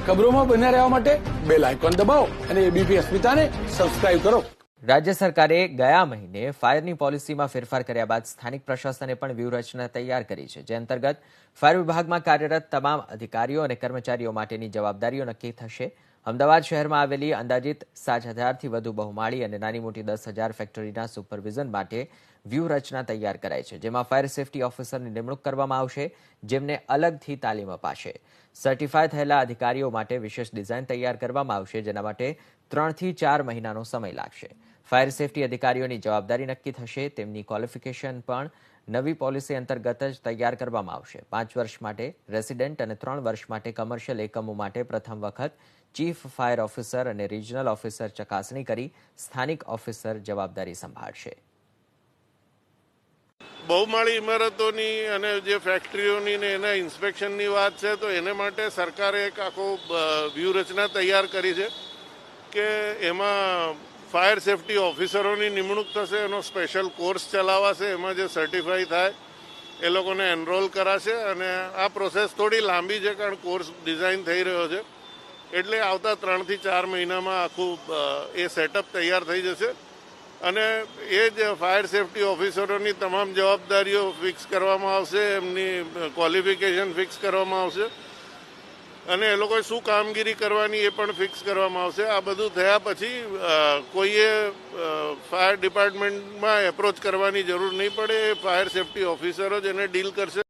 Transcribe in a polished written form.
ખબરોમાં બન્યા રહેવા માટે બેલ આઇકોન દબાવો અને એબીપી અસ્મિતાને સબસ્ક્રાઇબ કરો. રાજ્ય સરકારે ગયા મહિને ફાયરની પોલિસીમાં ફેરફાર કર્યા બાદ સ્થાનિક પ્રશાસને પણ વ્યૂહરચના તૈયાર કરી છે, જે અંતર્ગત ફાયર વિભાગમાં કાર્યરત તમામ અધિકારીઓ અને કર્મચારીઓ માટેની જવાબદારીઓ નક્કી થશે. અમદાવાદ શહેરમાં આવેલી અંદાજિત 7,000થી વધુ બહુમાળી અને નાની મોટી 10,000 ફેક્ટરીના સુપરવિઝન માટે વ્યૂહરચના તૈયાર કરાઈ છે, જેમાં ફાયર સેફટી ઓફિસરની નિમણૂક કરવામાં આવશે, જેમને અલગથી તાલીમ અપાશે. સર્ટિફાય થયેલા અધિકારીઓ માટે વિશેષ ડિઝાઇન તૈયાર કરવામાં આવશે, જેના માટે 3 થી 4 મહિનાનો સમય લાગશે. ફાયર સેફટી અધિકારીઓની જવાબદારી નક્કી થશે, તેમની ક્વોલિફિકેશન પણ નવી પોલિસી અંતર્ગત જ તૈયાર કરવામાં આવશે. 5 વર્ષ માટે રેસિડેન્ટ અને 3 વર્ષ માટે કમર્શિયલ એકમો માટે પ્રથમ વખત ચીફ ફાયર ઓફિસર અને રિજનલ ઓફિસર ચકાસણી કરી સ્થાનિક ઓફિસર જવાબદારી સંભાળશે. બહુમાળી ઇમારતોની અને જે ફેક્ટરીઓની ને એના ઇન્સ્પેક્શનની વાત છે, તો એને માટે સરકારે એક આખો વ્યૂહરચના તૈયાર કરી છે કે એમાં ફાયર સેફટી ઓફિસરોની નિમણૂક થશે, એનો સ્પેશિયલ કોર્સ ચલાવાશે, એમાં જે સર્ટિફાઈ થાય એ લોકોને એનરોલ કરાશે. અને આ પ્રોસેસ થોડી લાંબી છે, કારણ કોર્સ ડિઝાઇન થઈ રહ્યો છે, એટલે આવતા 3 થી 4 મહિનામાં આખું એ સેટઅપ તૈયાર થઈ જશે. અને એ જ ફાયર સેફટી ઓફિસરોની તમામ જવાબદારીઓ ફિક્સ કરવામાં આવશે, એમની ક્વોલિફિકેશન ફિક્સ કરવામાં આવશે અને એ લોકોએ શું કામગીરી કરવાની એ પણ ફિક્સ કરવામાં આવશે. આ બધું થયા પછી કોઈએ ફાયર ડિપાર્ટમેન્ટમાં એપ્રોચ કરવાની જરૂર નહીં પડે. ફાયર સેફટી ઓફિસરો જ એને ડીલ કરશે.